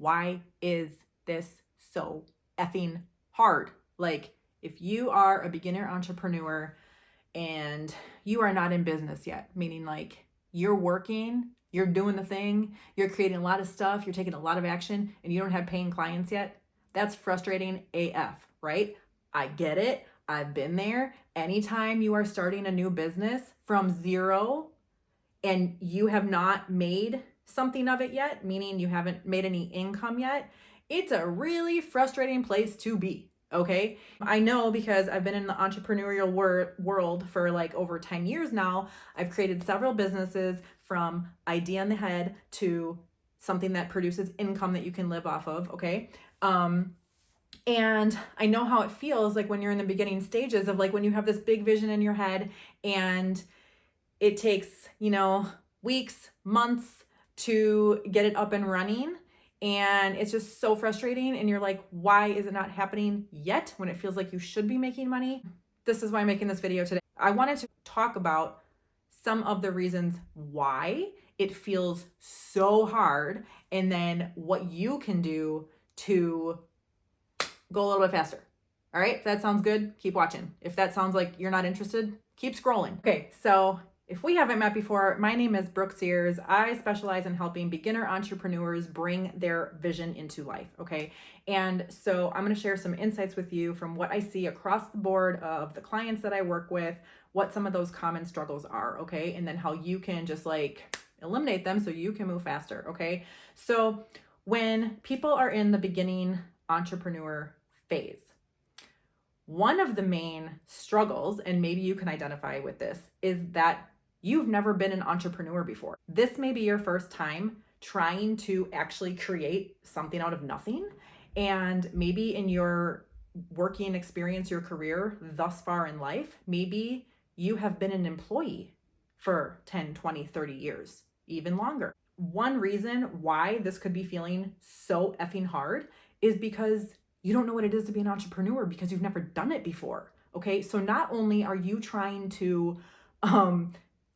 why is this so effing hard? Like, if you are a beginner entrepreneur and you are not in business yet, meaning like you're working, you're doing the thing, you're creating a lot of stuff, you're taking a lot of action, and you don't have paying clients yet, that's frustrating AF, right? I get it. I've been there. Anytime you are starting a new business from zero and you have not made something of it yet, meaning you haven't made any income yet, it's a really frustrating place to be. Okay. I know because I've been in the entrepreneurial world for like over 10 years now. I've created several businesses from idea in the head to something that produces income that you can live off of. Okay. And I know how it feels like when you're in the beginning stages of like when you have this big vision in your head and it takes, weeks, months to get it up and running. And it's just so frustrating. And you're like, why is it not happening yet when it feels like you should be making money? This is why I'm making this video today. I wanted to talk about some of the reasons why it feels so hard and then what you can do to go a little bit faster. All right, if that sounds good, keep watching. If that sounds like you're not interested, keep scrolling. Okay, so if we haven't met before, my name is Brooke Sears. I specialize in helping beginner entrepreneurs bring their vision into life, okay? And so I'm gonna share some insights with you from what I see across the board of the clients that I work with, what some of those common struggles are, okay? And then how you can just like eliminate them so you can move faster, okay? So when people are in the beginning entrepreneur phase, one of the main struggles, and maybe you can identify with this, is that you've never been an entrepreneur before. This may be your first time trying to actually create something out of nothing. And maybe in your working experience, your career thus far in life, maybe you have been an employee for 10, 20, 30 years, even longer. One reason why this could be feeling so effing hard is because you don't know what it is to be an entrepreneur because you've never done it before. Okay. So not only are you trying to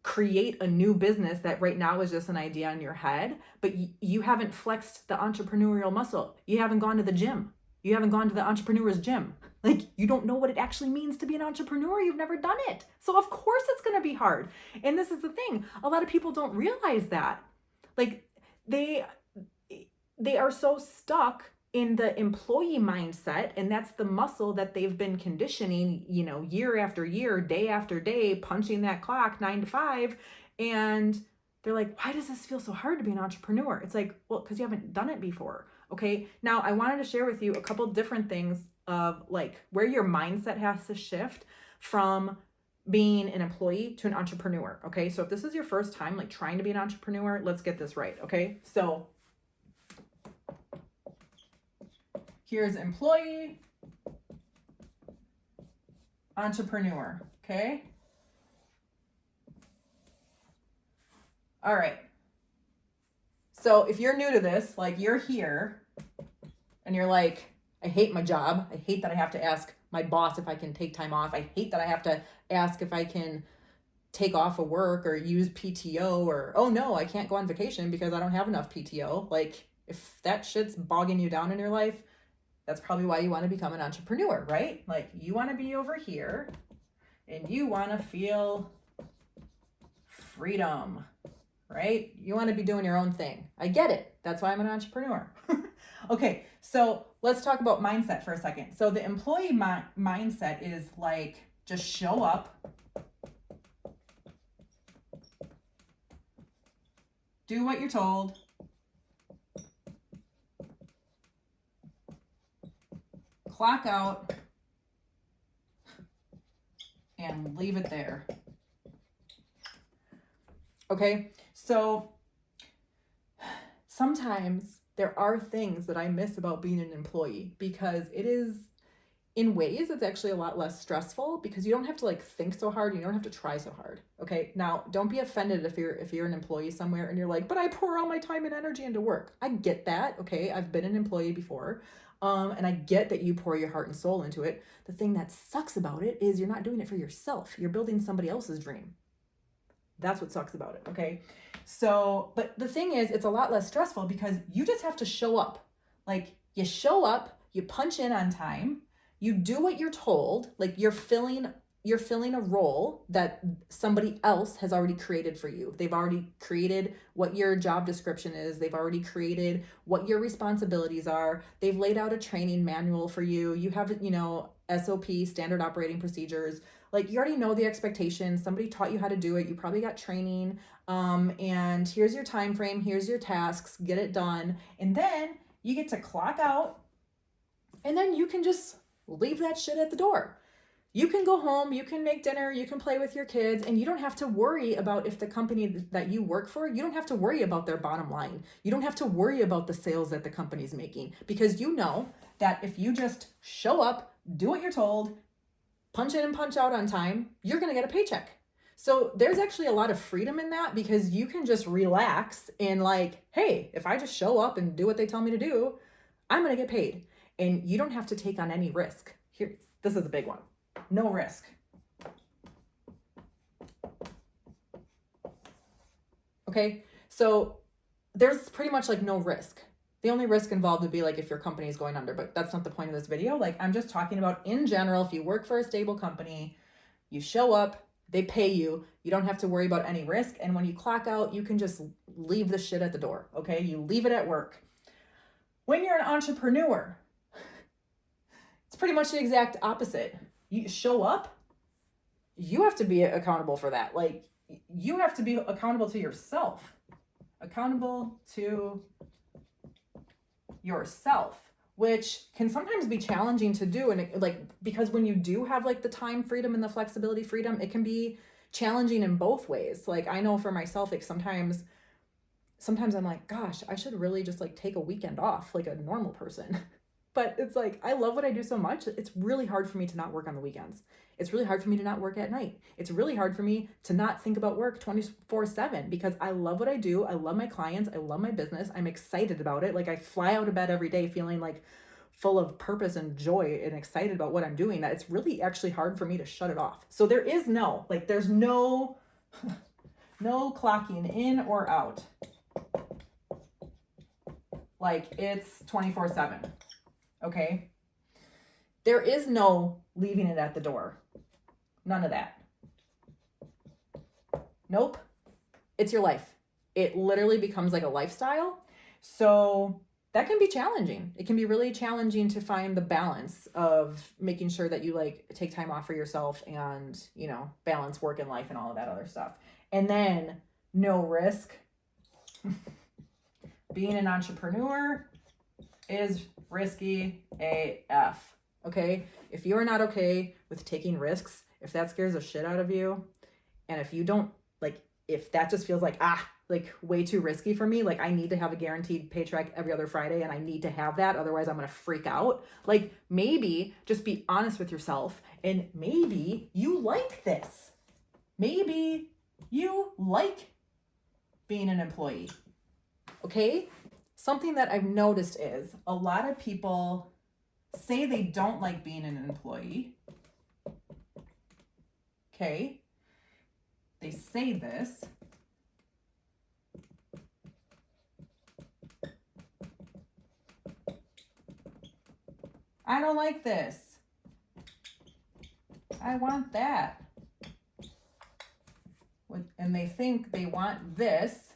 create a new business that right now is just an idea in your head, but you haven't flexed the entrepreneurial muscle. You haven't gone to the gym. You haven't gone to the entrepreneur's gym. Like, you don't know what it actually means to be an entrepreneur. You've never done it. So of course it's going to be hard. And this is the thing. A lot of people don't realize that. Like, they are so stuck in the employee mindset, and that's the muscle that they've been conditioning, year after year, day after day, punching that clock 9 to 5. And they're like, why does this feel so hard to be an entrepreneur? It's like, well, because you haven't done it before. Okay. Now I wanted to share with you a couple different things of like where your mindset has to shift from being an employee to an entrepreneur. Okay. So if this is your first time, like trying to be an entrepreneur, let's get this right. Okay. So here's employee, entrepreneur, okay? All right. So if you're new to this, like you're here and you're like, I hate my job. I hate that I have to ask my boss if I can take time off. I hate that I have to ask if I can take off of work or use PTO, or, oh no, I can't go on vacation because I don't have enough PTO. Like, if that shit's bogging you down in your life, that's probably why you want to become an entrepreneur, right? Like, you want to be over here and you want to feel freedom, right? You want to be doing your own thing. I get it. That's why I'm an entrepreneur. Okay, so let's talk about mindset for a second. So the employee mindset is like, just show up, do what you're told, clock out, and leave it there. Okay, so sometimes there are things that I miss about being an employee because it is, in ways, it's actually a lot less stressful because you don't have to like think so hard. You don't have to try so hard. Okay, now don't be offended if you're an employee somewhere and you're like, but I pour all my time and energy into work. I get that. Okay, I've been an employee before. And I get that you pour your heart and soul into it. The thing that sucks about it is you're not doing it for yourself. You're building somebody else's dream. That's what sucks about it, okay? So, but the thing is, it's a lot less stressful because you just have to show up. Like you show up, you punch in on time, you do what you're told, like you're filling a role that somebody else has already created for you. They've already created what your job description is. They've already created what your responsibilities are. They've laid out a training manual for you. You have, SOP, standard operating procedures. Like you already know the expectations. Somebody taught you how to do it. You probably got training. And here's your time frame. Here's your tasks. Get it done. And then you get to clock out. And then you can just leave that shit at the door. You can go home, you can make dinner, you can play with your kids, and you don't have to worry about if the company that you work for, you don't have to worry about their bottom line. You don't have to worry about the sales that the company's making, because you know that if you just show up, do what you're told, punch in and punch out on time, you're going to get a paycheck. So there's actually a lot of freedom in that, because you can just relax and like, hey, if I just show up and do what they tell me to do, I'm going to get paid. And you don't have to take on any risk. Here, this is a big one. No risk. Okay, so there's pretty much like no risk. The only risk involved would be like if your company is going under, but that's not the point of this video. Like I'm just talking about in general, if you work for a stable company, you show up, they pay you, you don't have to worry about any risk. And when you clock out, you can just leave the shit at the door, okay? You leave it at work. When you're an entrepreneur, it's pretty much the exact opposite. You show up, you have to be accountable for that. Like you have to be accountable to yourself. Accountable to yourself, which can sometimes be challenging to do. And because when you do have like the time freedom and the flexibility freedom, it can be challenging in both ways. Like I know for myself, like sometimes I'm like, gosh, I should really just like take a weekend off like a normal person. But it's like, I love what I do so much. It's really hard for me to not work on the weekends. It's really hard for me to not work at night. It's really hard for me to not think about work 24/7, because I love what I do. I love my clients. I love my business. I'm excited about it. Like I fly out of bed every day feeling like full of purpose and joy and excited about what I'm doing, that it's really actually hard for me to shut it off. So there's no clocking in or out. Like it's 24/7. Okay. There is no leaving it at the door. None of that. Nope. It's your life. It literally becomes like a lifestyle. So that can be challenging. It can be really challenging to find the balance of making sure that you like take time off for yourself and, balance work and life and all of that other stuff. And then no risk. Being an entrepreneur is risky AF. Okay? If you are not okay with taking risks, if that scares the shit out of you, and if you don't if that just feels like way too risky for me, like I need to have a guaranteed paycheck every other Friday and I need to have that, otherwise I'm gonna freak out. Like maybe just be honest with yourself, and maybe you like this. Maybe you like being an employee. Okay? Something that I've noticed is a lot of people say they don't like being an employee. Okay? They say this. I don't like this. I want that. And they think they want this.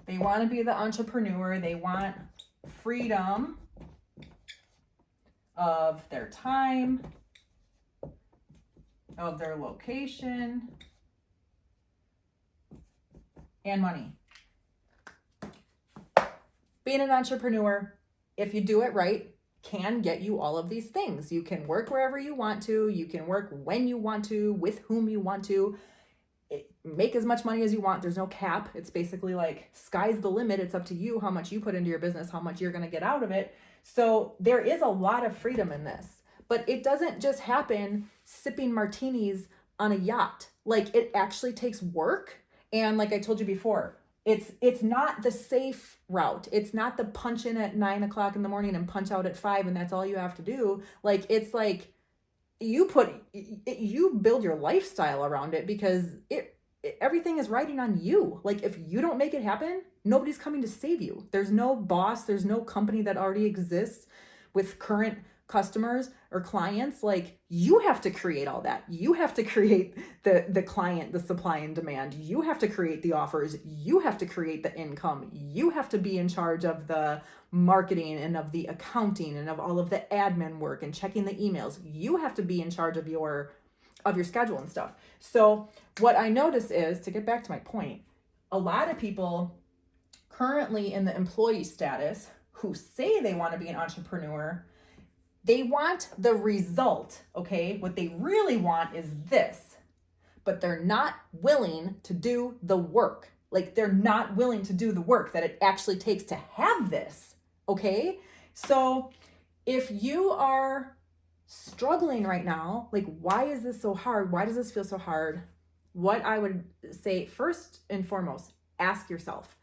They want to be the entrepreneur. They want freedom of their time, of their location, and money. Being an entrepreneur, if you do it right, can get you all of these things. You can work wherever you want to. You can work when you want to, with whom you want to. Make as much money as you want. There's no cap. It's basically like sky's the limit. It's up to you how much you put into your business, how much you're going to get out of it. So there is a lot of freedom in this, but it doesn't just happen sipping martinis on a yacht. Like it actually takes work. And like I told you before, it's not the safe route. It's not the punch in at 9 o'clock in the morning and punch out at 5 and that's all you have to do. Like it's like you build your lifestyle around it, because everything is riding on you. Like if you don't make it happen, nobody's coming to save you. There's no boss, there's no company that already exists with current customers or clients. Like you have to create all that. You have to create the client, the supply and demand. You have to create the offers. You have to create the income. You have to be in charge of the marketing and of the accounting and of all of the admin work and checking the emails. You have to be in charge of your schedule and stuff. So what I notice is, to get back to my point, a lot of people currently in the employee status who say they want to be an entrepreneur, they want the result, okay? What they really want is this, but they're not willing to do the work. Like they're not willing to do the work that it actually takes to have this, okay? So if you are struggling right now, like why is this so hard? Why does this feel so hard? What I would say first and foremost, ask yourself,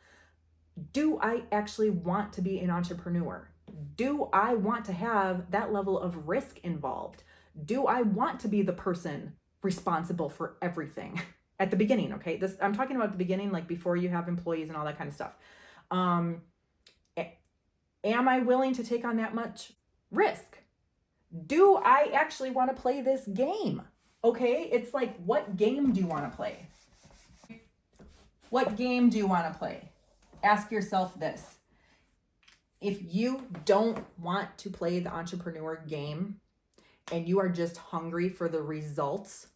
do I actually want to be an entrepreneur? Do I want to have that level of risk involved? Do I want to be the person responsible for everything at the beginning? Okay, this I'm talking about the beginning, like before you have employees and all that kind of stuff. Am I willing to take on that much risk? Do I actually want to play this game? Okay, it's like, what game do you want to play? What game do you want to play? Ask yourself this. If you don't want to play the entrepreneur game and you are just hungry for the results,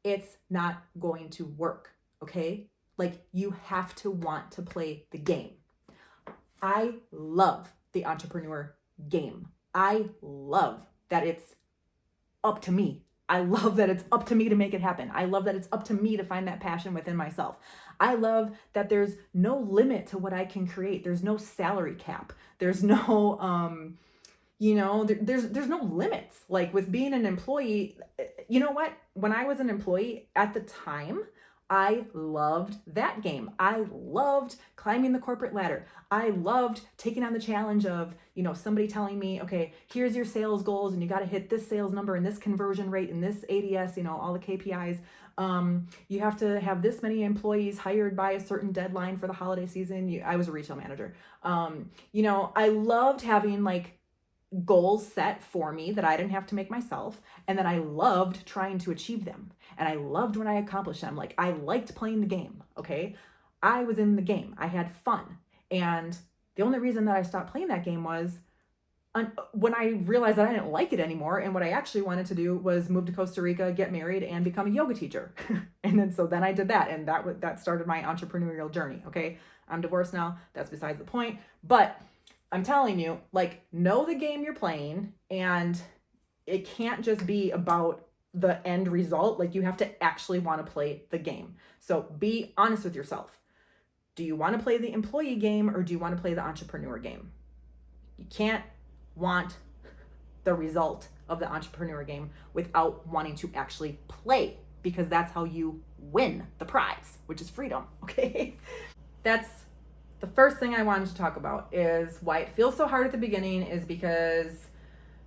it's not going to work, okay? Like you have to want to play the game. I love the entrepreneur game. I love that it's up to me. I love that it's up to me to make it happen. I love that it's up to me to find that passion within myself. I love that there's no limit to what I can create. There's no salary cap. There's no, there's no limits. Like with being an employee, you know what? When I was an employee at the time, I loved that game. I loved climbing the corporate ladder. I loved taking on the challenge of, somebody telling me, okay, here's your sales goals and you got to hit this sales number and this conversion rate and this ADS, all the KPIs. You have to have this many employees hired by a certain deadline for the holiday season. I was a retail manager. I loved having like goals set for me that I didn't have to make myself, and that I loved trying to achieve them. And I loved when I accomplished them. Like I liked playing the game, okay? I was in the game. I had fun. And the only reason that I stopped playing that game was when I realized that I didn't like it anymore. And what I actually wanted to do was move to Costa Rica, get married, and become a yoga teacher. And then I did that. And that started my entrepreneurial journey, okay? I'm divorced now. That's besides the point. But I'm telling you, like, know the game you're playing, and it can't just be about the end result. Like, you have to actually want to play the game. So be honest with yourself. Do you want to play the employee game, or do you want to play the entrepreneur game? You can't want the result of the entrepreneur game without wanting to actually play, because that's how you win the prize, which is freedom, okay? That's the first thing I wanted to talk about, is why it feels so hard at the beginning is because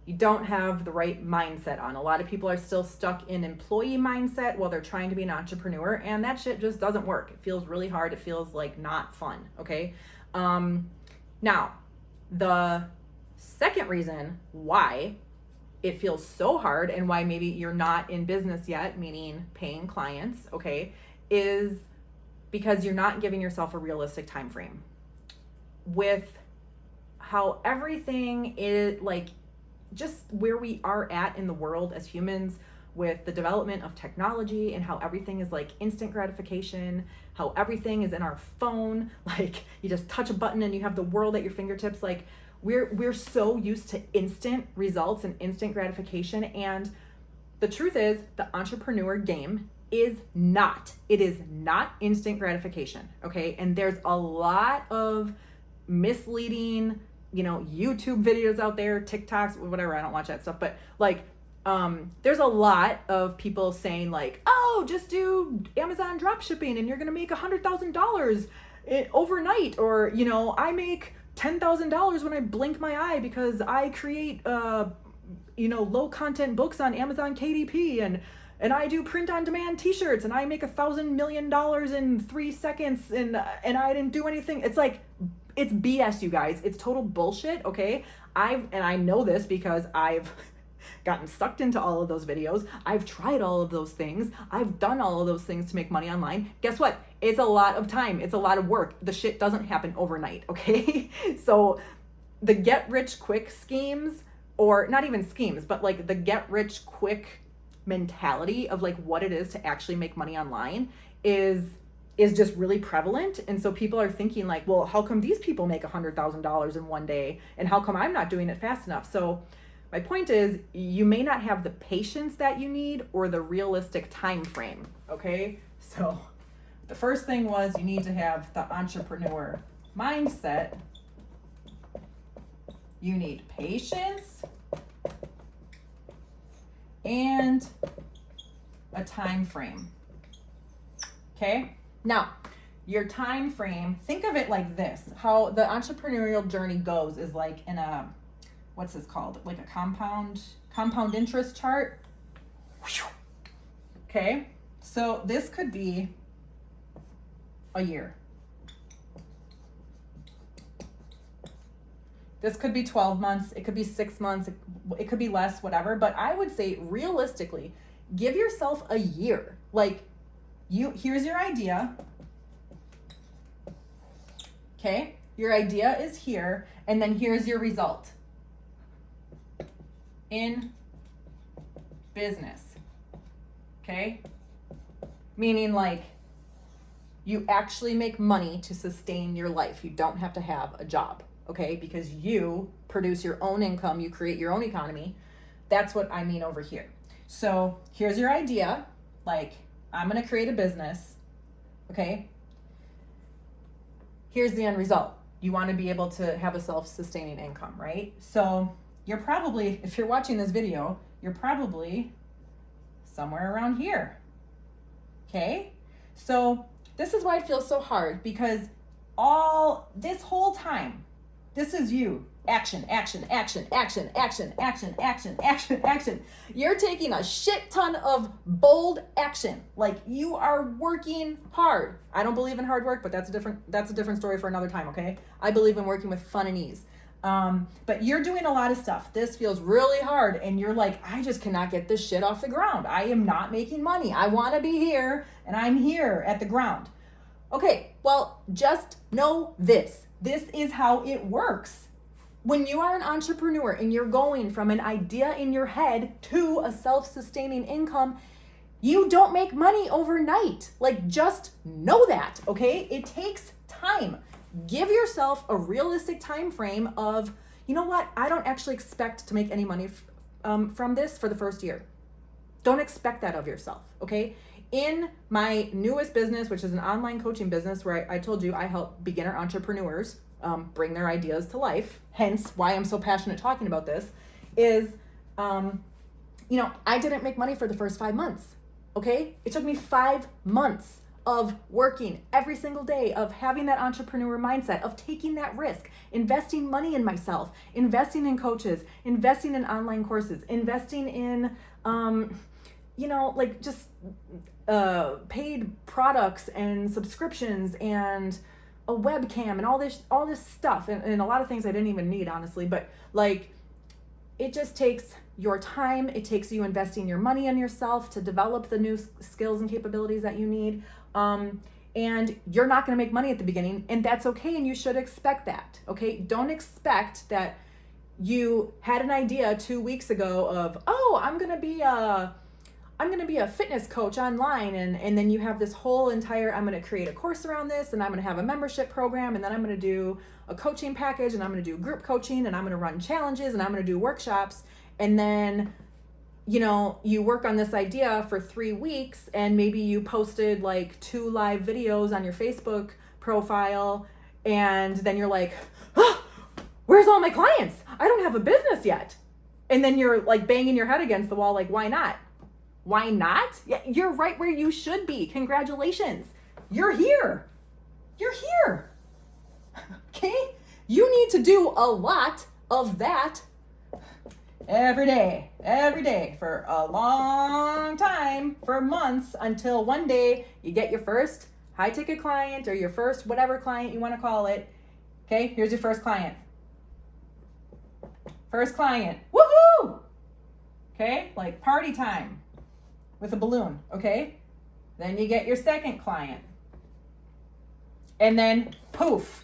you don't have the right mindset on. A lot of people are still stuck in employee mindset while they're trying to be an entrepreneur, and that shit just doesn't work. It feels really hard. It feels like not fun, okay? Now, the second reason why it feels so hard and why maybe you're not in business yet, meaning paying clients, okay, is because you're not giving yourself a realistic time frame. With how everything is, like, just where we are at in the world as humans, with the development of technology and how everything is like instant gratification, how everything is in our phone, like you just touch a button and you have the world at your fingertips. Like we're so used to instant results and instant gratification. And the truth is, the entrepreneur game is not instant gratification, okay? And there's a lot of misleading, YouTube videos out there, TikToks, whatever. I don't watch that stuff, but like, there's a lot of people saying like, oh, just do Amazon drop shipping and you're going to make $100,000 overnight. Or, I make $10,000 when I blink my eye because I create, low content books on Amazon KDP. And and I do print on demand t-shirts and I make $1,000 million in 3 seconds and I didn't do anything. It's like, it's BS, you guys. It's total bullshit, okay? I know this because I've gotten sucked into all of those videos. I've tried all of those things. I've done all of those things to make money online. Guess what? It's a lot of time. It's a lot of work. The shit doesn't happen overnight, okay? So the get rich quick schemes, or not even schemes, but like the get rich quick mentality of like what it is to actually make money online is just really prevalent. And so people are thinking like, well, how come these people make $100,000 in one day? And how come I'm not doing it fast enough? So my point is, you may not have the patience that you need or the realistic time frame, okay? So the first thing was you need to have the entrepreneur mindset. You need patience and a time frame. Okay? Now, your time frame, think of it like this. How the entrepreneurial journey goes is like in a, what's this called? Like a compound interest chart. Okay? So this could be a year. This could be 12 months. It could be 6 months. It could be less, whatever. But I would say realistically, give yourself a year. Like here's your idea. Okay. Your idea is here. And then here's your result in business. Okay. Meaning like you actually make money to sustain your life. You don't have to have a job. Okay, because you produce your own income, you create your own economy. That's what I mean over here. So here's your idea, like I'm gonna create a business, okay? Here's the end result. You wanna be able to have a self-sustaining income, right? So you're probably, if you're watching this video, you're probably somewhere around here, okay? So this is why it feels so hard, because all this whole time, this is you. Action, action, action, action, action, action, action, action, action. You're taking a shit ton of bold action. Like you are working hard. I don't believe in hard work, but that's a different story for another time, okay? I believe in working with fun and ease. But you're doing a lot of stuff. This feels really hard and you're like, I just cannot get this shit off the ground. I am not making money. I want to be here and I'm here at the ground. Okay, well, just know this. This is how it works. When you are an entrepreneur and you're going from an idea in your head to a self-sustaining income, you don't make money overnight. Like, just know that, okay? It takes time. Give yourself a realistic time frame of, you know what? I don't actually expect to make any money from this for the first year. Don't expect that of yourself, okay? In my newest business, which is an online coaching business where I told you I help beginner entrepreneurs bring their ideas to life, hence why I'm so passionate talking about this, is, I didn't make money for the first 5 months, okay? It took me 5 months of working every single day, of having that entrepreneur mindset, of taking that risk, investing money in myself, investing in coaches, investing in online courses, investing in, paid products and subscriptions and a webcam and all this stuff and a lot of things I didn't even need, honestly, but like it just takes your time. It takes you investing your money in yourself to develop the new skills and capabilities that you need. And you're not going to make money at the beginning, and that's okay. And you should expect that. Okay. Don't expect that you had an idea 2 weeks ago of, oh, I'm going to be a fitness coach online. And then you have this whole entire, I'm going to create a course around this, and I'm going to have a membership program, and then I'm going to do a coaching package, and I'm going to do group coaching, and I'm going to run challenges, and I'm going to do workshops. And then, you work on this idea for 3 weeks, and maybe you posted like 2 live videos on your Facebook profile. And then you're like, oh, where's all my clients? I don't have a business yet. And then you're like banging your head against the wall. Like, why not? Why not? Yeah, you're right where you should be. Congratulations. You're here. You're here. Okay? You need to do a lot of that every day for a long time, for months, until one day you get your first high ticket client or your first whatever client you want to call it. Okay, here's your first client. First client, woohoo! Okay, like party time with a balloon, okay? Then you get your second client. And then poof,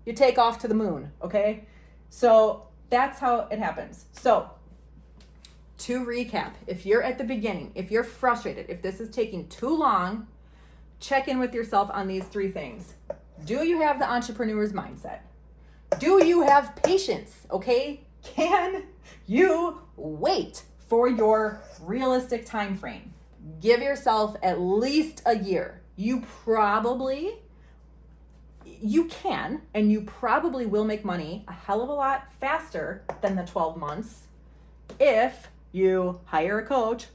you take off to the moon, okay? So that's how it happens. So to recap, if you're at the beginning, if you're frustrated, if this is taking too long, check in with yourself on these three things. Do you have the entrepreneur's mindset? Do you have patience? Okay? Can you wait for your realistic time frame? Give yourself at least a year. You can, and you probably will make money a hell of a lot faster than the 12 months if you hire a coach.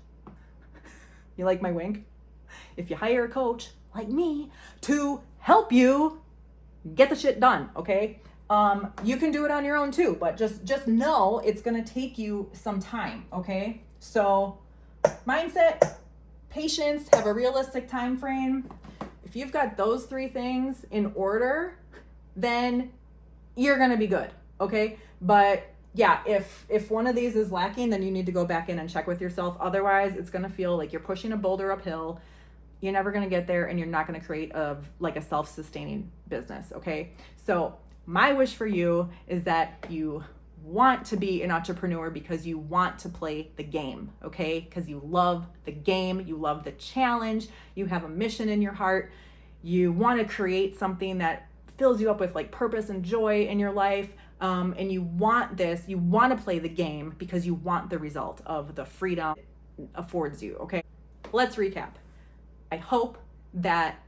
You like my wink? If you hire a coach like me to help you get the shit done, okay? You can do it on your own too, but just know it's gonna take you some time, okay? So mindset, patience, have a realistic time frame. If you've got those three things in order, then you're gonna be good, okay? But yeah, if one of these is lacking, then you need to go back in and check with yourself. Otherwise, it's gonna feel like you're pushing a boulder uphill. You're never gonna get there, and you're not gonna create a self-sustaining business, okay? So my wish for you is that you want to be an entrepreneur because you want to play the game, okay? Because you love the game, you love the challenge, you have a mission in your heart, you want to create something that fills you up with like purpose and joy in your life, and you want to play the game because you want the result of the freedom it affords you, okay? Let's recap. I hope that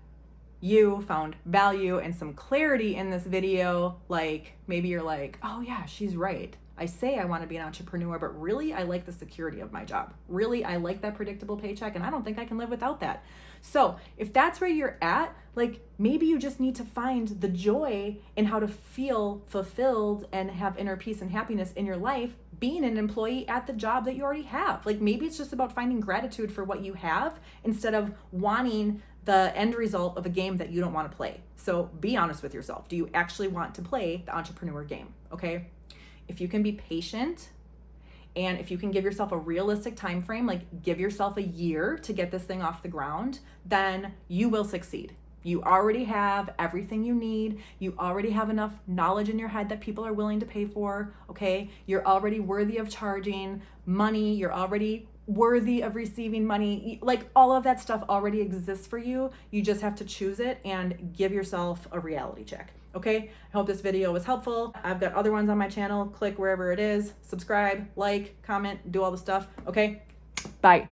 you found value and some clarity in this video. Like maybe you're like, oh yeah, she's right. I say I want to be an entrepreneur, but really I like the security of my job. Really, I like that predictable paycheck, and I don't think I can live without that. So if that's where you're at, like maybe you just need to find the joy in how to feel fulfilled and have inner peace and happiness in your life being an employee at the job that you already have. Like maybe it's just about finding gratitude for what you have instead of wanting the end result of a game that you don't want to play. So be honest with yourself. Do you actually want to play the entrepreneur game? Okay. If you can be patient, and if you can give yourself a realistic time frame, like give yourself a year to get this thing off the ground, then you will succeed. You already have everything you need. You already have enough knowledge in your head that people are willing to pay for, okay? You're already worthy of charging money. You're already worthy of receiving money. Like all of that stuff already exists for you. You just have to choose it and give yourself a reality check, okay? I hope this video was helpful. I've got other ones on my channel. Click wherever it is, subscribe, like, comment, do all the stuff, okay? Bye.